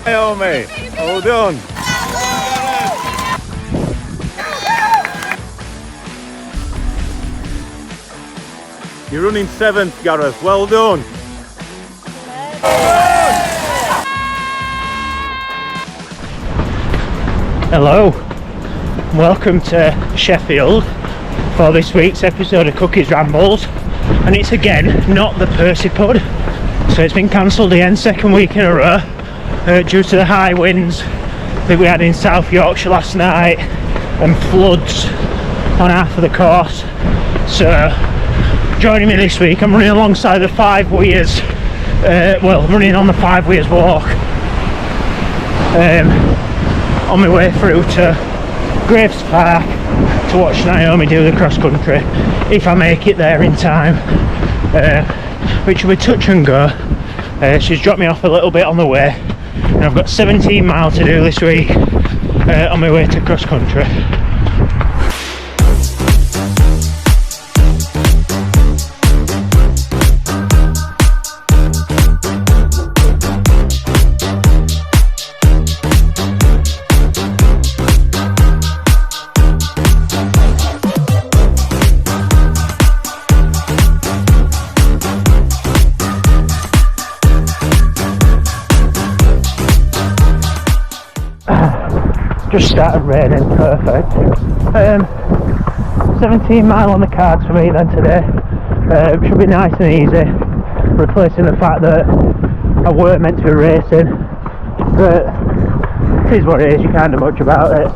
Naomi, hold on. You're running 7th, Gareth. Well done. Hello, welcome to Sheffield for this week's episode of Cookies Rambles, and it's again not the Percy Pud, so it's been cancelled again, second week in a row due to the high winds that we had in South Yorkshire last night and floods on half of the course. So joining me this week, I'm running alongside the 5 Weirs, running on the 5 Weirs walk on my way through to Graves Park to watch Naomi do the cross country, if I make it there in time, which will be touch and go. She's dropped me off a little bit on the way, and I've got 17 miles to do this week on my way to cross country. Just started raining, perfect. 17 mile on the cards for me then today. Should be nice and easy, replacing the fact that I weren't meant to be racing, but it is what it is, you can't do much about it,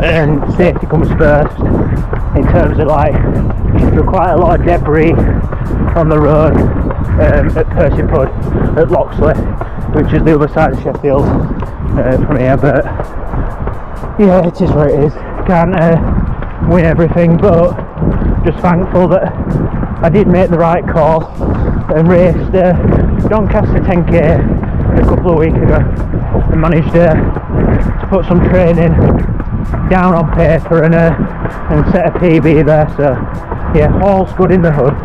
and safety comes first in terms of, like, there's quite a lot of debris on the road at Percy Pud at Loxley, which is the other side of Sheffield from here, but yeah, it is what it is. Can't win everything, but just thankful that I did make the right call and raced Doncaster 10k a couple of weeks ago and managed to put some training down on paper and set a PB there. So yeah, all's good in the hood.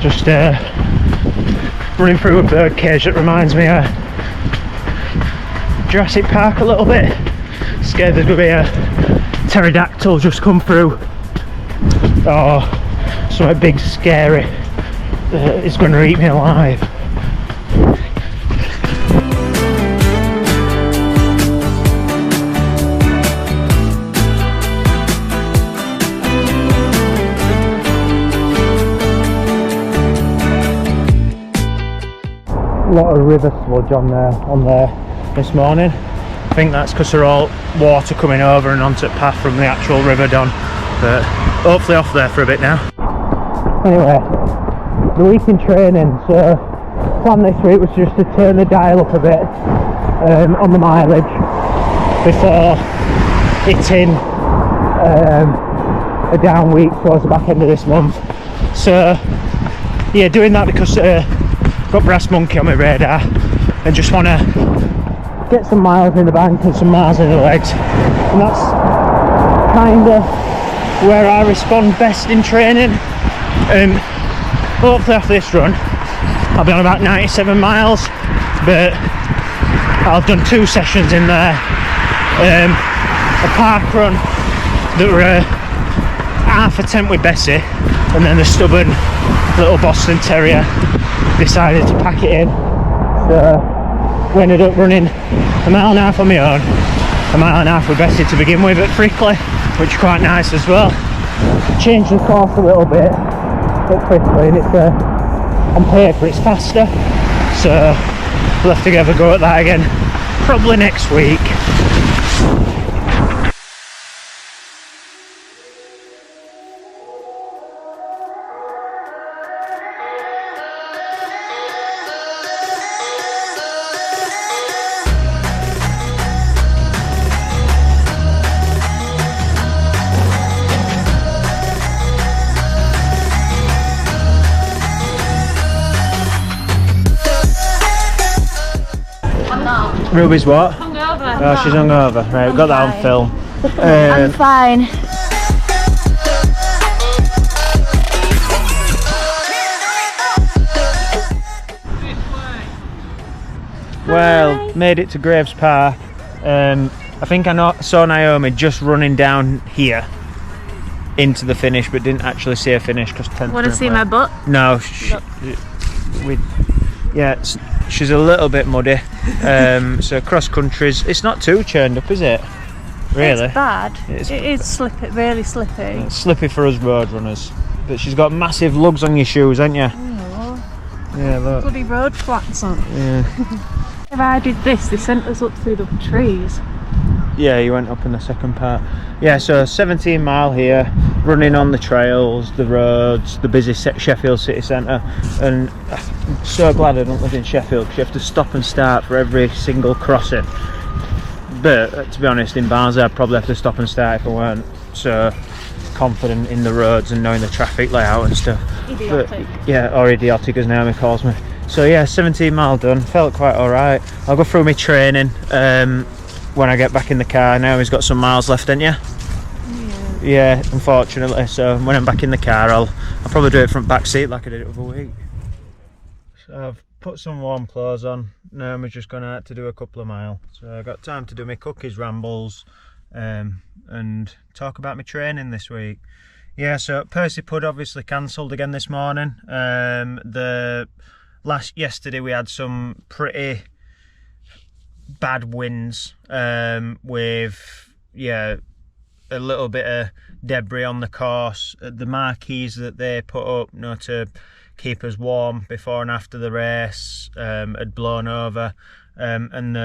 Just running through a bird cage that reminds me of Jurassic Park a little bit. Scared there's going to be a pterodactyl just come through, or something big scary is going to eat me alive. A lot of river sludge on there this morning. I think that's because they're all water coming over and onto the path from the actual river Don, but hopefully off there for a bit now. Anyway, the week in training, so plan this week was just to turn the dial up a bit on the mileage before hitting a down week towards the back end of this month. So yeah, doing that because got Brass Monkey on my radar and just want to get some miles in the bank and some miles in the legs, and that's kind of where I respond best in training. Hopefully after this run I'll be on about 97 miles, but I've done 2 sessions in there, a park run that were half a tent with Bessie, and then the stubborn little Boston Terrier decided to pack it in, so we ended up running 1.5 miles on my own, 1.5 miles with Bessie to begin with at Frickley, which is quite nice as well. Changed the course a little bit at Frickley, and it's on paper it's faster, so we'll have to have a go at that again probably next week. Ruby's what? Hungover. Oh, she's hungover. Right, we've got that on film. I'm fine. Well, made it to Graves Park. I think I saw Naomi just running down here into the finish, but didn't actually see her finish because 10th. Want to see my butt? No, she's a little bit muddy. So cross countries, it's not too churned up, is it? Really? It's bad. It is slippy, really slippy. It's slippy for us road runners. But she's got massive lugs on your shoes, haven't you? Oh, Yeah, look. bloody road flats on. Yeah. If I did this, they sent us up through the trees. Yeah, you went up in the second part. Yeah, so 17 mile here, running on the trails, the roads, the busy Sheffield city centre, and I'm so glad I don't live in Sheffield because you have to stop and start for every single crossing. But to be honest, in Barnsley I'd probably have to stop and start if I weren't so confident in the roads and knowing the traffic layout and stuff. Idiotic. But, yeah, or idiotic as Naomi calls me. So yeah, 17 mile done, felt quite alright. I'll go through my training when I get back in the car. Naomi's got some miles left, ain't you? Yeah, unfortunately. So when I'm back in the car, I'll probably do it front back seat like I did it the other week. So I've put some warm clothes on. Naomi's just gone out to do a couple of miles. So I've got time to do my cookies, rambles, and talk about my training this week. Yeah, so Percy Pud obviously cancelled again this morning. Yesterday we had some pretty bad winds with a little bit of debris on the course. The marquees that they put up, to keep us warm before and after the race, had blown over, and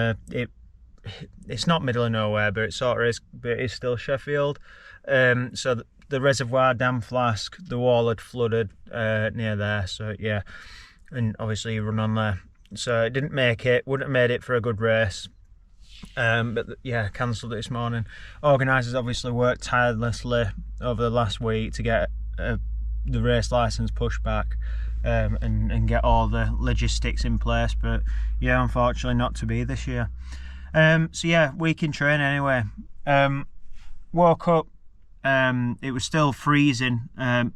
it's not middle of nowhere, but it sort of is. But it is still Sheffield. So the reservoir dam flask, the wall had flooded near there. So yeah, and obviously you run on there. So it didn't make it. Wouldn't have made it for a good race. But yeah, cancelled it this morning. Organisers obviously worked tirelessly over the last week to get the race licence pushed back and get all the logistics in place. But yeah, unfortunately not to be this year. So yeah, week in training anyway. Woke up, it was still freezing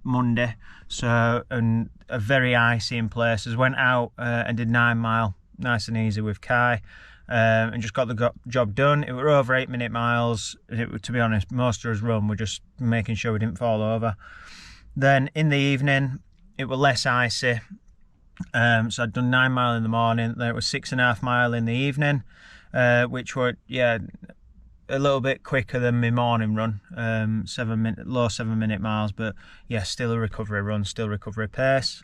Monday, and very icy in places. Went out and did 9 mile, nice and easy with Kai, and just got the job done. It were over 8-minute miles. To be honest, most of us run were just making sure we didn't fall over. Then in the evening, it were less icy. So I'd done 9 mile in the morning. Then it was 6.5 mile in the evening, which were a little bit quicker than my morning run, low 7-minute miles, but yeah, still a recovery run, still recovery pace.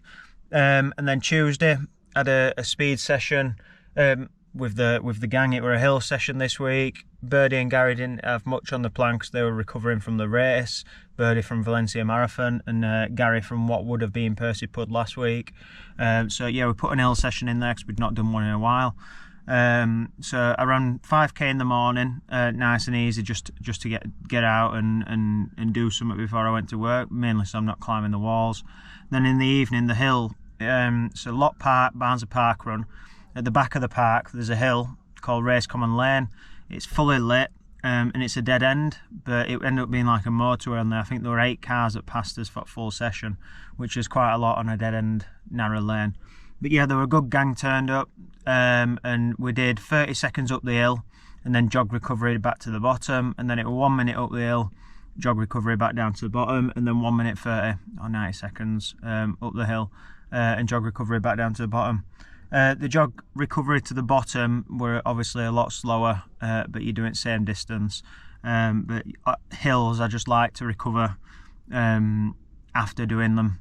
And then Tuesday, had a speed session with the gang. It were a hill session this week. Birdie and Gary didn't have much on the plan because they were recovering from the race. Birdie from Valencia Marathon and Gary from what would have been Percy Pud last week. So yeah, we put an hill session in there because we'd not done one in a while. So I ran 5k in the morning, nice and easy, just to get out and do something before I went to work, mainly so I'm not climbing the walls. Then in the evening, the hill, so Lock Park, Barnsley parkrun. At the back of the park there's a hill called Race Common Lane. It's fully lit, and it's a dead end, but it ended up being like a motorway on there. I think there were 8 cars that passed us for full session, which is quite a lot on a dead end narrow lane. But yeah, there were a good gang turned up, and we did 30 seconds up the hill and then jog recovery back to the bottom, and then it was 1 minute up the hill, jog recovery back down to the bottom, and then 1 minute 30 or 90 seconds up the hill and jog recovery back down to the bottom. The jog recovery to the bottom were obviously a lot slower, but you're doing the same distance. But hills, I just like to recover after doing them,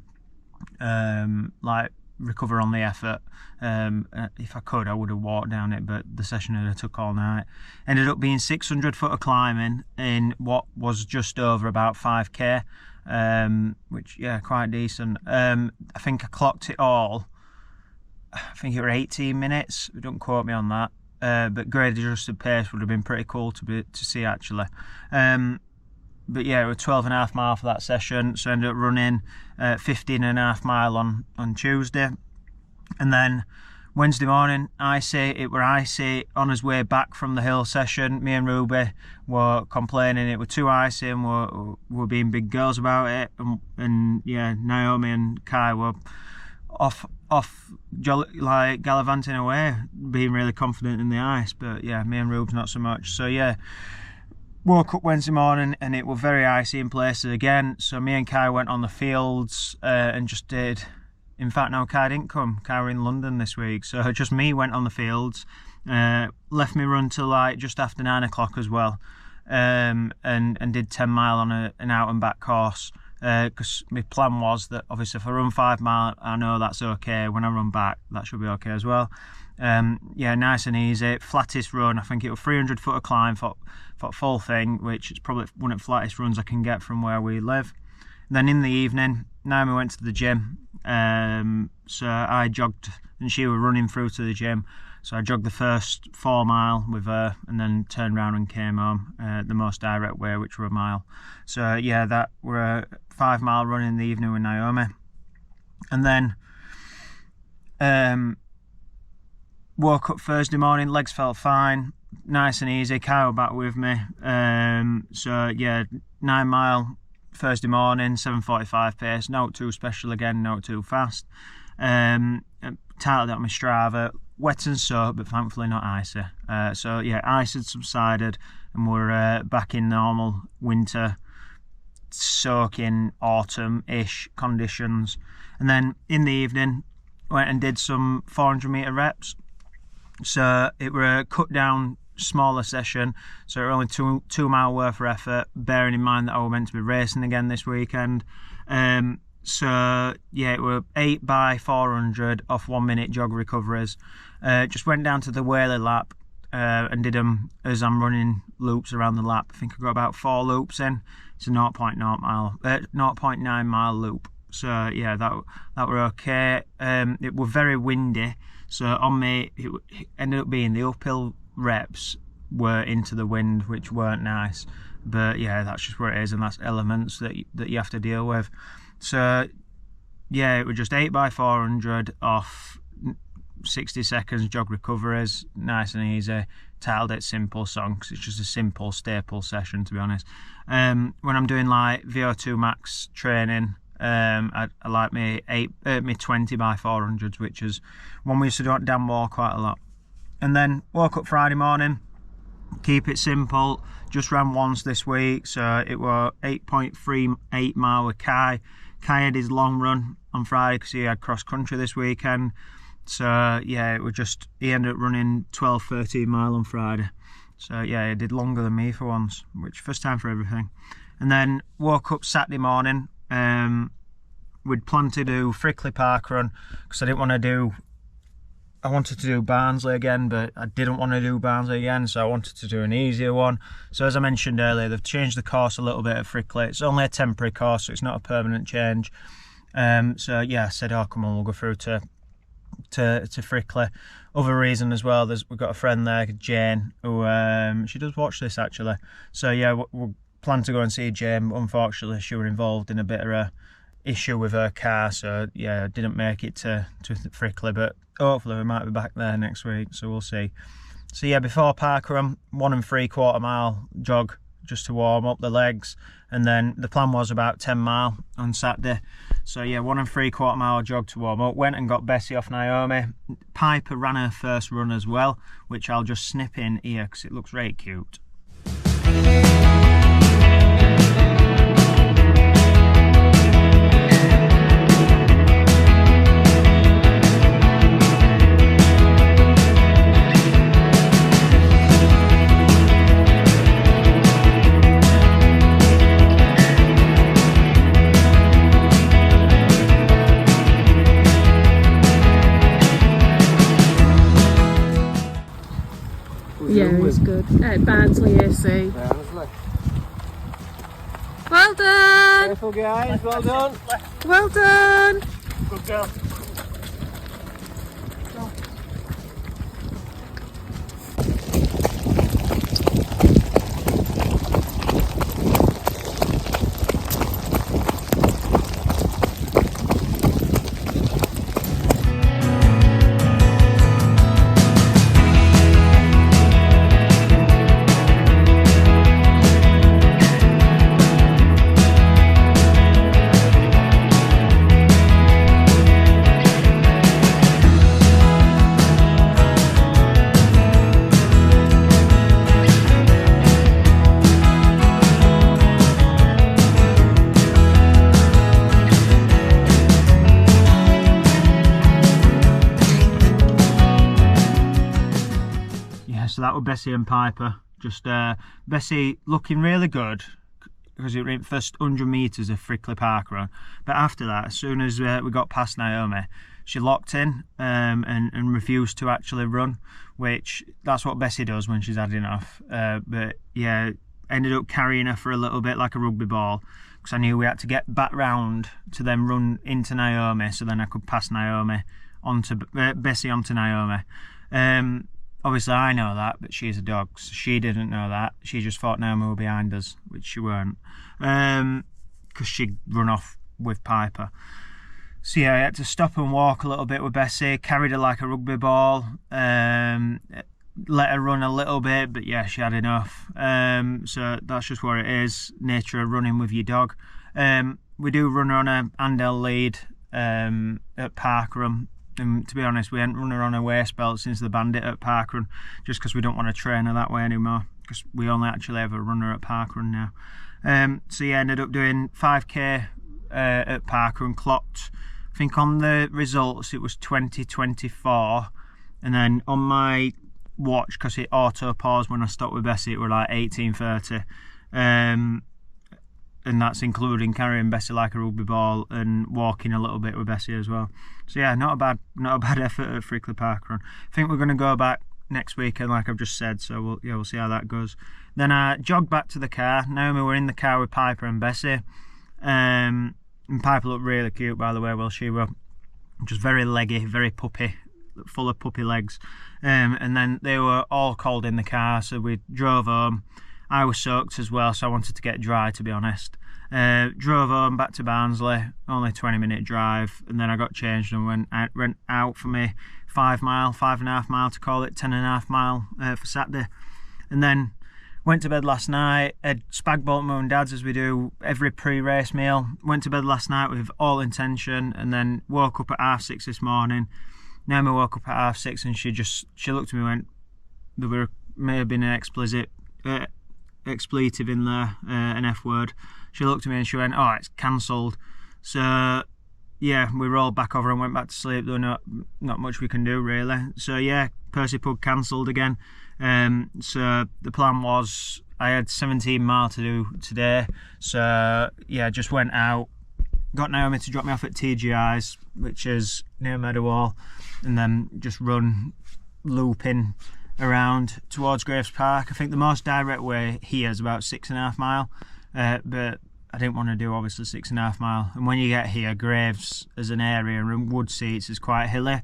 like recover on the effort. If I could, I would have walked down it, but the session had took all night. Ended up being 600 foot of climbing in what was just over about 5k, which yeah, quite decent. I think I clocked it all. I think it were 18 minutes. Don't quote me on that. But grade adjusted pace would have been pretty cool to see actually. But yeah, it was 12.5 mile for that session, so I ended up running 15.5 mile on Tuesday. And then Wednesday morning, it were icy on his way back from the hill session. Me and Ruby were complaining it were too icy and were being big girls about it. And yeah, Naomi and Kai were like gallivanting away, being really confident in the ice. But yeah, me and Rubes not so much. So yeah, woke up Wednesday morning and it was very icy in places again. So me and Kai went on the fields and just did. In fact, no, Kai didn't come. Kai were in London this week, so just me went on the fields. Left me run till like just after 9 o'clock as well, and did 10 mile on an out and back course. Because my plan was that obviously if I run 5 mile, I know that's okay. When I run back, that should be okay as well. Yeah, nice and easy. Flattest run, I think it was 300 foot of climb for full thing, which is probably one of the flattest runs I can get from where we live. And then in the evening, Naomi went to the gym. So I jogged and she was running through to the gym. So I jogged the first 4 mile with her and then turned around and came home the most direct way, which were a mile. So yeah, that were a 5 mile run in the evening with Naomi. And then woke up Thursday morning, legs felt fine, nice and easy. Kyle back with me. So yeah, 9 mile Thursday morning, 7:45 pace, not too special again, not too fast. Titled out my Strava, wet and soaked, but thankfully not icy. So yeah, ice had subsided and we're back in normal winter, soaking autumn-ish conditions. And then in the evening, went and did some 400 metre reps. So it were a cut down, smaller session, so it were only 2 mile worth of effort, bearing in mind that I was meant to be racing again this weekend. So yeah, it were 8 by 400 off 1 minute jog recoveries. Just went down to the Whaley lap and did them as I'm running loops around the lap. I think I got about 4 loops in. It's a 0.9 mile loop. So yeah, that were okay. It were very windy, so on me it ended up being the uphill reps were into the wind, which weren't nice. But yeah, that's just what it is, and that's elements that you have to deal with. So yeah, it was just 8 by 400 off 60 seconds jog recoveries, nice and easy. Titled it Simple Song because it's just a simple staple session, to be honest. When I'm doing like VO2 max training, I like my 20 by 400s, which is one we used to do at Danmore quite a lot. And then woke up Friday morning, keep it simple, just ran once this week, so it was 8.38 mile with Kai. Kai had his long run on Friday because he had cross country this weekend. So yeah, it was just, he ended up running 12-13 mile on Friday. So yeah, he did longer than me for once, which first time for everything. And then woke up Saturday morning. We'd planned to do Frickley parkrun because I wanted to do Barnsley again, but I didn't want to do Barnsley again, so I wanted to do an easier one. So as I mentioned earlier, they've changed the course a little bit at Frickley. It's only a temporary course, so it's not a permanent change. So yeah, I said, oh come on, we'll go through to Frickley. Other reason as well, we've got a friend there, Jane, who she does watch this actually. So yeah, we'll plan to go and see Jane, but unfortunately she was involved in a bit of a issue with her car, so yeah, didn't make it to Frickley, but hopefully we might be back there next week, so we'll see. So yeah, before parkrun, 1 3/4 mile jog just to warm up the legs, and then the plan was about 10 mile on Saturday. So yeah, 1 3/4 mile jog to warm up. Went and got Bessie off Naomi. Piper ran her first run as well, which I'll just snip in here because it looks really cute. Yeah, it's good. At Barnsley AC. Barnsley. Well done! Careful guys, well done. Well done! Good girl. so that was Bessie and Piper. Just Bessie looking really good because it was the first 100 metres of Frickley parkrun. But after that, as soon as we got past Naomi, she locked in and refused to actually run, which that's what Bessie does when she's had enough. But yeah, ended up carrying her for a little bit like a rugby ball, because I knew we had to get back round to then run into Naomi, so then I could pass Naomi onto Bessie onto Naomi. Obviously I know that, but she's a dog, so she didn't know that. She just thought Naomi were behind us, which she weren't, because she'd run off with Piper. So yeah, I had to stop and walk a little bit with Bessie, carried her like a rugby ball, let her run a little bit, but yeah, she had enough. So that's just what it is, nature of running with your dog. We do run her on a handheld lead at parkrun, and to be honest, we haven't run her on a waist belt since the bandit at parkrun, just because we don't want to train her that way anymore, because we only actually ever run her at parkrun now. So yeah, ended up doing 5k at parkrun, clocked, I think on the results it was 20:24, and then on my watch, because it auto paused when I stopped with Bessie, it were like 18:30, and that's including carrying Bessie like a rugby ball and walking a little bit with Bessie as well. So yeah, not a bad effort at Frickley parkrun. I think we're going to go back next weekend, like I've just said, so we'll see how that goes. Then I jogged back to the car. Naomi were in the car with Piper and Bessie, and Piper looked really cute, by the way. Well, she were just very leggy, very puppy, full of puppy legs. And then they were all cold in the car, so we drove home. I was soaked as well, so I wanted to get dry, to be honest. Drove home back to Barnsley, only 20-minute drive, and then I got changed and went out for me 5.5 mile to call it, 10.5 mile for Saturday. And then went to bed last night, had spag bol at mum and dad's as we do every pre-race meal. Went to bed last night with all intention, and then woke up at 6:30 this morning. Naomi woke up at 6:30 and she looked at me and went, there may have been an expletive in there, an F word. She looked at me and she went, oh, it's cancelled. So yeah, we rolled back over and went back to sleep. There was not much we can do really. So yeah, Percy Pud cancelled again. So the plan was I had 17 mile to do today. So yeah, just went out, got Naomi to drop me off at TGI's, which is near Meadowall, and then just run looping around towards Graves Park. I think the most direct way here is about 6.5 mile, but I didn't want to do obviously 6.5 mile. And when you get here, Graves as an area and wood seats is quite hilly.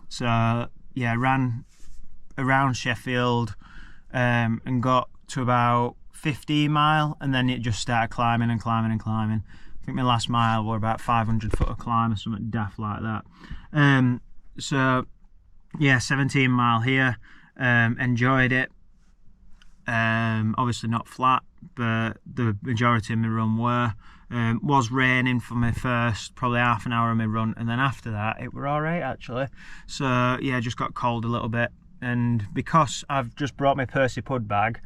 So yeah, ran around Sheffield and got to about 15 mile, and then it just started climbing and climbing and climbing. I think my last mile were about 500 foot of climb or something daft like that. So yeah, 17 mile here. Enjoyed it. Obviously not flat, but the majority of my run were. Was raining for my first probably half an hour of my run, and then after that it were alright actually. So yeah, just got cold a little bit, and because I've just brought my Percy Pud bag,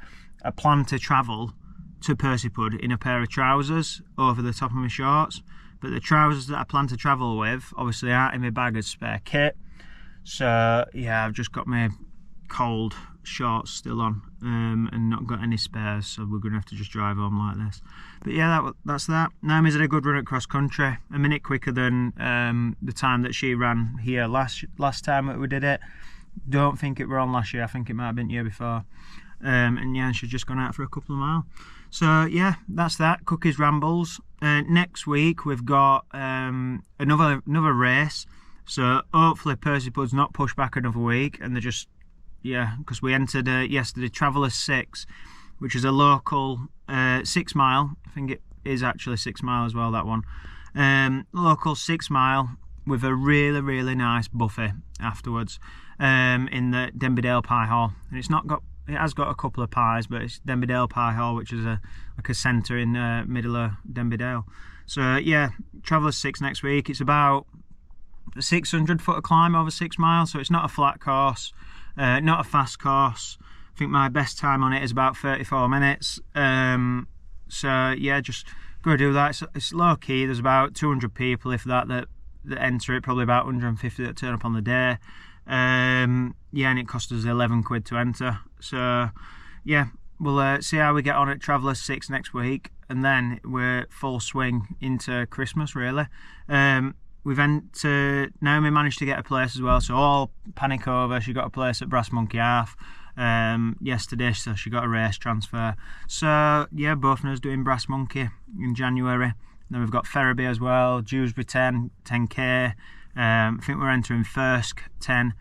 I plan to travel to Percy Pud in a pair of trousers over the top of my shorts, but the trousers that I plan to travel with obviously aren't in my bag as spare kit. So yeah, I've just got my cold shorts still on, and not got any spares, so we're gonna have to just drive home like this. But yeah, that's that. Naomi's had a good run at cross country, a minute quicker than the time that she ran here last time that we did it. Don't think it were on last year, I think it might have been the year before. And yeah, she's just gone out for a couple of miles. So yeah, that's that. Cookies Rambles. Next week we've got another race, so hopefully Percy Pud's not pushed back another week, and they're just, yeah, because we entered yesterday Traveller's 6, which is a local 6 mile. I think it is actually 6 mile as well, that one. Local 6 mile with a really nice buffet afterwards, in the Denbydale Pie Hall. And it has got a couple of pies, but it's Denbydale Pie Hall, which is like a centre in middle of Denbydale. So yeah, Traveller's 6 next week. It's about a 600 foot of climb over 6 miles, so it's not a flat course. Not a fast course. I think my best time on it is about 34 minutes. So yeah, just go do that. It's low key. There's about 200 people, if that enter it. Probably about 150 that turn up on the day. Yeah, and it cost us 11 quid to enter. So yeah, we'll see how we get on at Travellers 6 next week, and then we're full swing into Christmas really. Naomi managed to get a place as well, so all panic over. She got a place at Brass Monkey Half yesterday, so she got a race transfer. So yeah, both of us doing Brass Monkey in January. Then we've got Ferriby as well, Dewsbury 10k. I think we're entering Firsk 10,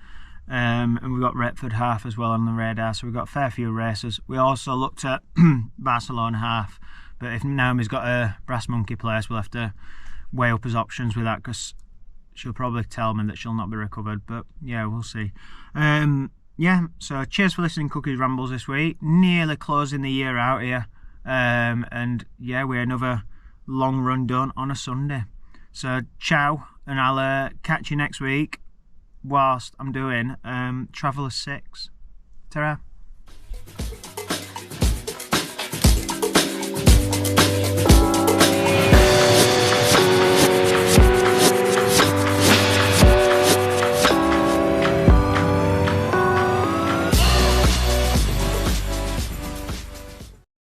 and we've got Retford Half as well on the radar. So we've got a fair few races. We also looked at Barcelona Half, but if Naomi's got a Brass Monkey place, we'll have to weigh up his options with that, because she'll probably tell me that she'll not be recovered, but yeah, we'll see. Yeah, so cheers for listening, Cookies Rambles, this week. Nearly closing the year out here, and yeah, we're another long run done on a Sunday. So ciao, and I'll catch you next week whilst I'm doing Travellers 6. Ta-ra.